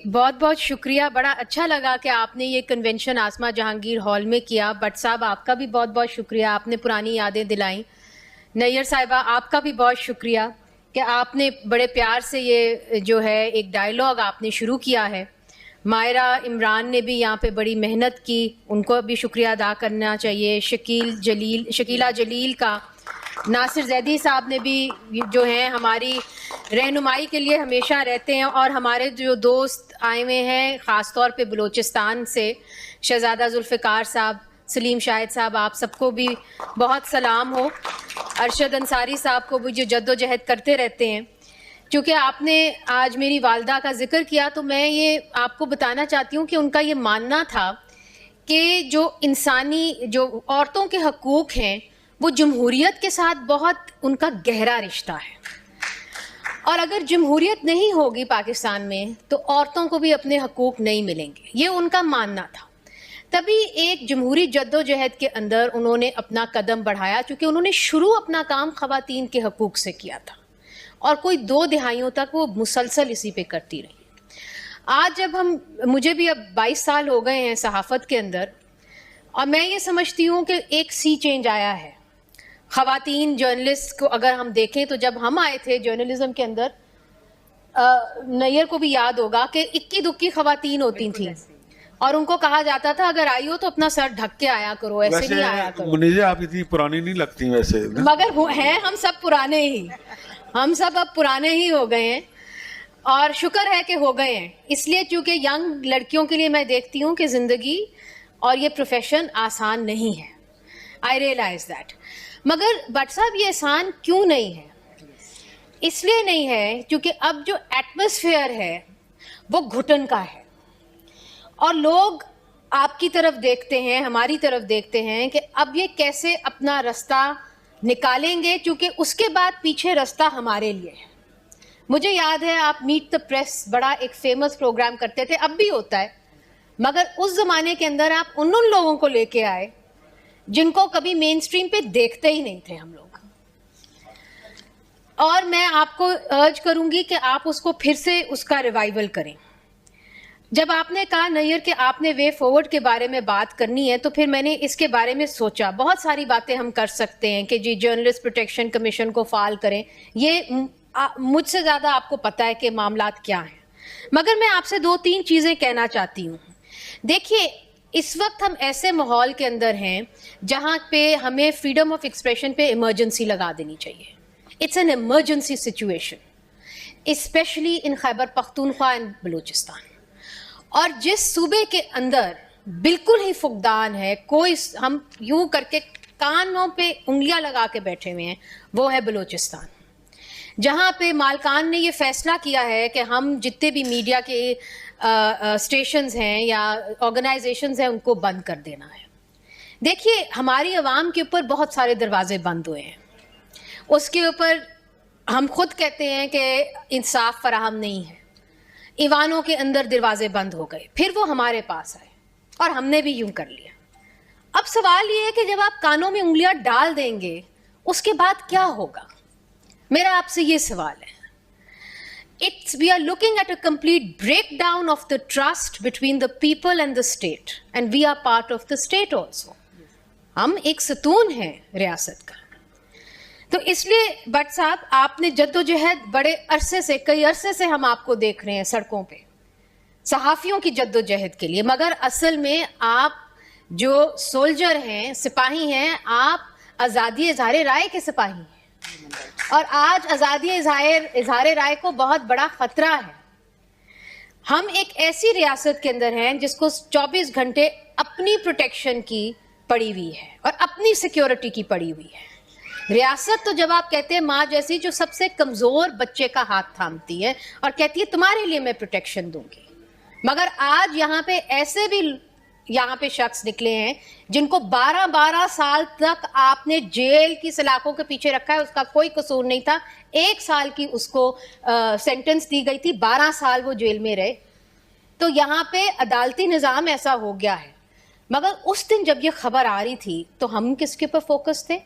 बहुत बहुत शुक्रिया। बड़ा अच्छा लगा कि आपने ये कन्वेंशन आसमा जहांगीर हॉल में किया। बट साहब आपका भी बहुत बहुत शुक्रिया, आपने पुरानी यादें दिलाई। नैयर साहिबा आपका भी बहुत शुक्रिया कि आपने बड़े प्यार से ये जो है एक डायलॉग आपने शुरू किया है। मायरा इमरान ने भी यहाँ पे बड़ी मेहनत की, उनको भी शुक्रिया अदा करना चाहिए। शकीला जलील का, नासिर जैदी साहब ने भी जो हैं हमारी रहनुमाई के लिए हमेशा रहते हैं। और हमारे जो दोस्त आए हुए हैं ख़ास तौर पे बलूचिस्तान से, शहज़ादा जुल्फ़िकार साहब, सलीम शाहिद साहब, आप सबको भी बहुत सलाम हो। अरशद अंसारी साहब को भी जो जद्दोजहद करते रहते हैं। क्योंकि आपने आज मेरी वालदा का जिक्र किया तो मैं ये आपको बताना चाहती हूँ कि उनका ये मानना था कि जो इंसानी जो औरतों के हकूक़ हैं वो जमहूरियत के साथ बहुत उनका गहरा रिश्ता है। और अगर जमहूरियत नहीं होगी पाकिस्तान में तो औरतों को भी अपने हकूक़ नहीं मिलेंगे, ये उनका मानना था। तभी एक जमहूरी जद्दोजहद के अंदर उन्होंने अपना कदम बढ़ाया, क्योंकि उन्होंने शुरू अपना काम ख़वातीन के हकूक़ से किया था और कोई 2 दिहाइयों तक वो मुसलसल इसी पे करती रही। आज जब मुझे भी अब 22 साल हो गए हैं सहाफ़त के अंदर, और मैं ये समझती हूँ कि एक सी चेंज आया है ख़वातीन जर्नलिस्ट को। अगर हम देखें तो जब हम आए थे जर्नलिज्म के अंदर, नैयर को भी याद होगा कि इक्की दुक्की ख़वातीन होती थी और उनको कहा जाता था अगर आई हो तो अपना सर ढक के आया करो, ऐसे नहीं आया करो। मुनीज़ा आप इतनी पुरानी नहीं लगती वैसे, मगर हैं हम सब पुराने ही, हम सब अब पुराने ही हो गए हैं और शुक्र है कि हो गए हैं। इसलिए क्योंकि यंग लड़कियों के लिए मैं देखती हूँ कि ज़िंदगी और ये प्रोफेशन आसान नहीं है। आई रियलाइज दैट। मगर भट्ट साहब ये आसान क्यों नहीं है? इसलिए नहीं है क्योंकि अब जो एटमॉस्फेयर है वो घुटन का है और लोग आपकी तरफ देखते हैं, हमारी तरफ देखते हैं कि अब ये कैसे अपना रास्ता निकालेंगे, क्योंकि उसके बाद पीछे रास्ता हमारे लिए है। मुझे याद है आप मीट द प्रेस बड़ा एक फेमस प्रोग्राम करते थे, अब भी होता है, मगर उस ज़माने के अंदर आप उन लोगों को लेके आए जिनको कभी मेन स्ट्रीम पे देखते ही नहीं थे हम लोग। और मैं आपको अर्ज करूंगी कि आप उसको फिर से उसका रिवाइवल करें। जब आपने कहा नैयर कि आपने वे फॉरवर्ड के बारे में बात करनी है, तो फिर मैंने इसके बारे में सोचा। बहुत सारी बातें हम कर सकते हैं कि जी जर्नलिस्ट प्रोटेक्शन कमीशन को फाल करें, ये मुझसे ज़्यादा आपको पता है कि मामलात क्या हैं। मगर मैं आपसे 2-3 चीज़ें कहना चाहती हूँ। देखिए, इस वक्त हम ऐसे माहौल के अंदर हैं जहाँ पे हमें फ्रीडम ऑफ एक्सप्रेशन पे इमरजेंसी लगा देनी चाहिए। It's an emergency situation, specially in Khyber Pakhtunkhwa and Balochistan. और जिस सूबे के अंदर बिल्कुल ही फुकदान है, कोई हम यूं करके कानों पे उंगलियां लगा के बैठे हुए हैं, वो है बलूचिस्तान, जहाँ पे मालकान ने ये फैसला किया है कि हम जितने भी मीडिया के स्टेशंस हैं या ऑर्गेनाइजेशंस हैं उनको बंद कर देना है। देखिए, हमारी आवाम के ऊपर बहुत सारे दरवाजे बंद हुए हैं, उसके ऊपर हम खुद कहते हैं कि इंसाफ फराहम नहीं है। ईवानों के अंदर दरवाजे बंद हो गए, फिर वो हमारे पास आए और हमने भी यूं कर लिया। अब सवाल ये है कि जब आप कानों में उंगलियां डाल देंगे उसके बाद क्या होगा? मेरा आपसे ये सवाल है। We are looking at a complete breakdown of the trust between the people and the state, and we are part of the state also. हम एक सतून हैं रियासत का। तो इसलिए भट्ट साहब, आपने जद्दोजहद बड़े अरसे से, कई अरसे से हम आपको देख रहे हैं सड़कों पे सहाफ़ियों की जद्दोजहद के लिए, मगर असल में आप जो सोल्जर हैं, सिपाही हैं, आप आज़ादी इज़हार राय के सिपाही हैं। और आज आज़ादी इज़हार राय को बहुत बड़ा ख़तरा है। हम एक ऐसी रियासत के अंदर हैं जिसको 24 घंटे अपनी प्रोटेक्शन की पड़ी हुई है और अपनी सिक्योरिटी की पड़ी हुई है। रियासत तो जब आप कहते हैं माँ जैसी, जो सबसे कमज़ोर बच्चे का हाथ थामती है और कहती है तुम्हारे लिए मैं प्रोटेक्शन दूंगी, मगर आज यहाँ पे ऐसे भी शख्स निकले हैं जिनको 12-12 साल तक आपने जेल की सलाखों के पीछे रखा है, उसका कोई कसूर नहीं था। 1 साल की उसको सेंटेंस दी गई थी, 12 साल वो जेल में रहे। तो यहाँ पे अदालती निज़ाम ऐसा हो गया है। मगर उस दिन जब ये खबर आ रही थी तो हम किसके ऊपर फोकस थे?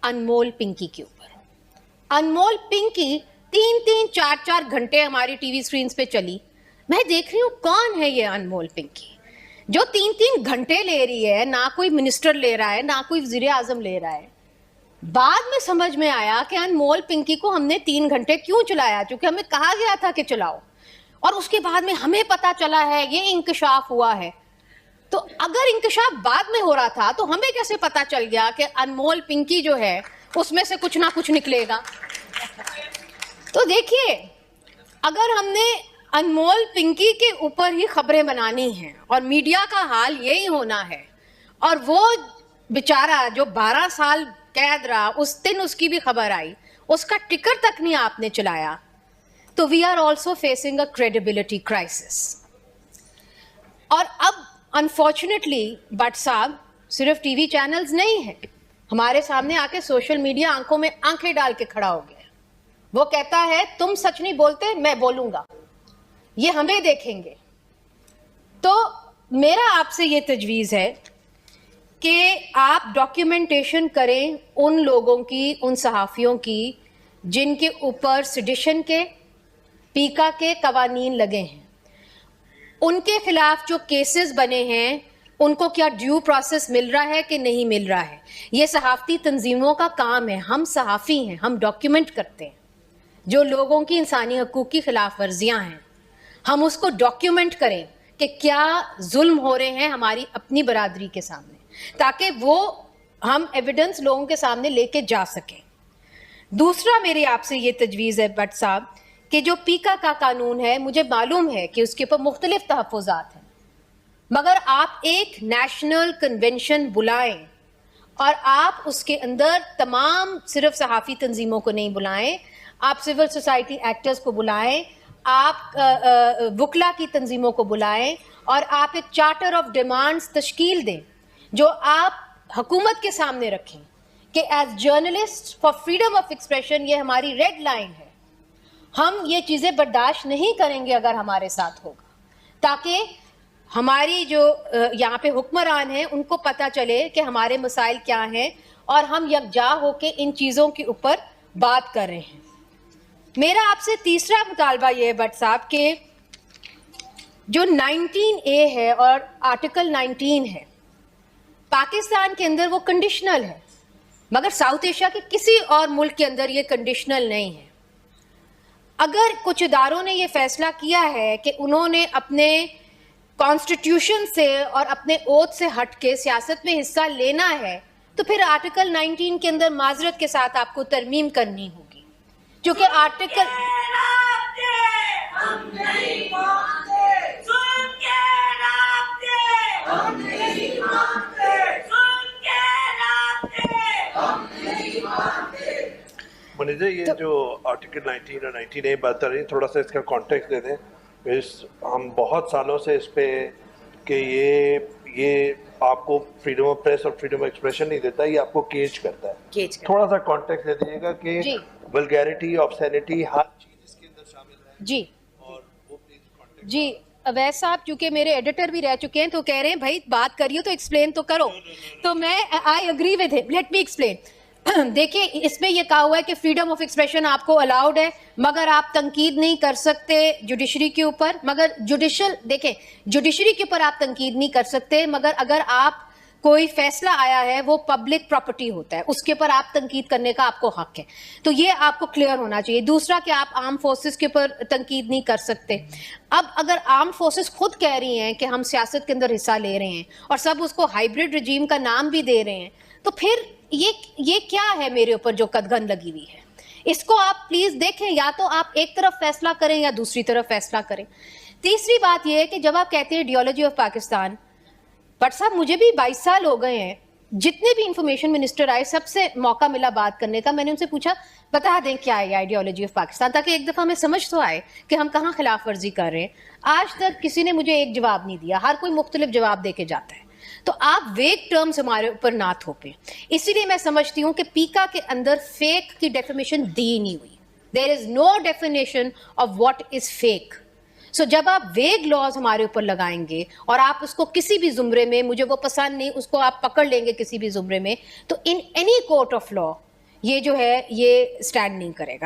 अनमोल पिंकी के ऊपर। अनमोल पिंकी 3-3, 4-4 घंटे हमारी टीवी स्क्रीन पे चली, मैं देख रही हूँ कौन है ये अनमोल पिंकी जो 3-3 घंटे ले रही है, ना कोई मिनिस्टर ले रहा है, ना कोई वजीर आजम ले रहा है। बाद में समझ में आया कि अनमोल पिंकी को हमने 3 घंटे क्यों चलाया, क्योंकि हमें कहा गया था कि चलाओ, और उसके बाद में हमें पता चला है ये इंकशाफ हुआ है। तो अगर इंकशाफ बाद में हो रहा था तो हमें कैसे पता चल गया कि अनमोल पिंकी जो है उसमें से कुछ ना कुछ निकलेगा। तो देखिए, अगर हमने अनमोल पिंकी के ऊपर ही खबरें बनानी हैं और मीडिया का हाल यही होना है, और वो बेचारा जो 12 साल कैद रहा, उस दिन उसकी भी खबर आई, उसका टिकट तक नहीं आपने चलाया, तो we are also facing a credibility crisis. और अब अनफॉर्चुनेटली भट्ट साहब सिर्फ टीवी चैनल्स नहीं है, हमारे सामने आके सोशल मीडिया आंखों में आंखें डाल के खड़ा हो गया। वो कहता है तुम सच नहीं बोलते, मैं बोलूंगा, ये हमें देखेंगे। तो मेरा आपसे ये तजवीज़ है कि आप डॉक्यूमेंटेशन करें उन लोगों की, उन सहाफ़ियों की जिनके ऊपर सेडिशन के, पीका के कवानीन लगे हैं, उनके खिलाफ जो केसेस बने हैं उनको क्या ड्यू प्रोसेस मिल रहा है कि नहीं मिल रहा है। ये सहाफ़ती तंजीमों का काम है, हम सहाफ़ी हैं, हम डॉक्यूमेंट करते हैं जो लोगों की इंसानी हकूक़ की खिलाफ वर्जियाँ हैं, हम उसको डॉक्यूमेंट करें कि क्या जुल्म हो रहे हैं हमारी अपनी बरादरी के सामने, ताकि वो हम एविडेंस लोगों के सामने लेके जा सकें। दूसरा मेरी आपसे ये तजवीज़ है भट्ट साहब कि जो पीका का कानून है, मुझे मालूम है कि उसके ऊपर मुख्तलिफ तहफ़्फ़ुज़ात हैं, मगर आप एक नेशनल कन्वेंशन बुलाएं और आप उसके अंदर तमाम सिर्फ सहाफ़ी तंजीमों को नहीं बुलाएं, आप सिविल सोसाइटी एक्टर्स को बुलाएं, आप वकला की तंजीमों को बुलाएं, और आप एक चार्टर ऑफ डिमांड्स तश्कील दें जो आप हुकूमत के सामने रखें कि as journalist for freedom of expression ये हमारी रेड लाइन है, हम ये चीज़ें बर्दाश्त नहीं करेंगे अगर हमारे साथ होगा, ताकि हमारी जो यहाँ पे हुक्मरान हैं उनको पता चले कि हमारे मसाइल क्या हैं और हम यकजा होकर इन चीज़ों के ऊपर बात कर रहे हैं। मेरा आपसे तीसरा मुतालबा ये है भट्ट साहब कि जो 19A है और आर्टिकल 19 है, पाकिस्तान के अंदर वो कंडीशनल है, मगर साउथ एशिया के किसी और मुल्क के अंदर ये कंडीशनल नहीं है। अगर कुछ इदारों ने ये फैसला किया है कि उन्होंने अपने कॉन्स्टिट्यूशन से और अपने ओथ से हट के सियासत में हिस्सा लेना है, तो फिर आर्टिकल 19 के अंदर माजरत के साथ आपको तरमीम करनी होगी, क्योंकि आर्टिकल मनीजा, ये जो आर्टिकल 19 और 19A बात कर रही है, थोड़ा सा इसका कॉन्टेक्स्ट दे दें। हम बहुत सालों से इस पे कि ये आपको फ्रीडम ऑफ प्रेस और फ्रीडम ऑफ एक्सप्रेशन नहीं देता, ये आपको केज करता है। थोड़ा सा कॉन्टेक्स्ट दे दीजिएगा कि वल्गैरिटी, ऑब्सैनिटी, हर चीज इसके अंदर शामिल है जी। और वो प्लीज कॉन्टेक्स्ट। जी अवैस साहब, चूंकि मेरे एडिटर भी रह चुके हैं तो कह रहे हैं भाई बात करिए तो एक्सप्लेन तो करो। तो मैं I agree with him, let me explain. देखिए, इसमें यह कहा हुआ है कि फ्रीडम ऑफ एक्सप्रेशन आपको अलाउड है, मगर आप तनकीद नहीं कर सकते जुडिशरी के ऊपर। मगर जुडिशरी के ऊपर आप तनकीद नहीं कर सकते, मगर अगर आप कोई फैसला आया है वो पब्लिक प्रॉपर्टी होता है, उसके ऊपर आप तनकीद करने का आपको हक है। तो ये आपको क्लियर होना चाहिए। दूसरा कि आप आर्म फोर्सेस के ऊपर तनकीद नहीं कर सकते। अब अगर आर्म फोर्सेस खुद कह रही हैं कि हम सियासत के अंदर हिस्सा ले रहे हैं और सब उसको हाइब्रिड रजीम का नाम भी दे रहे हैं, तो फिर ये क्या है मेरे ऊपर जो कदगन लगी हुई है? इसको आप प्लीज देखें, या तो आप एक तरफ फैसला करें या दूसरी तरफ फैसला करें। तीसरी बात यह है कि जब आप कहते हैं आइडियोलॉजी ऑफ पाकिस्तान, बट साहब मुझे भी 22 साल हो गए हैं, जितने भी इंफॉर्मेशन मिनिस्टर आए सबसे मौका मिला बात करने का, मैंने उनसे पूछा बता दें क्या है आइडियोलॉजी ऑफ पाकिस्तान, ताकि एक दफा हमें समझ तो आए कि हम कहाँ खिलाफ वर्जी कर रहे हैं। आज तक किसी ने मुझे एक जवाब नहीं दिया, हर कोई मुख्तलिफ जवाब दे के जाता है। तो आप वेग टर्म्स हमारे ऊपर ना थोपें। इसीलिए मैं समझती हूँ कि पीका के अंदर फेक की डेफिनेशन दी नहीं हुई। There is no definition of what is fake. So जब आप वेग लॉज हमारे ऊपर लगाएंगे और आप उसको किसी भी जुमरे में, मुझे वो पसंद नहीं, उसको आप पकड़ लेंगे किसी भी जुमरे में, तो in any court of law ये जो है ये स्टैंड नहीं करेगा।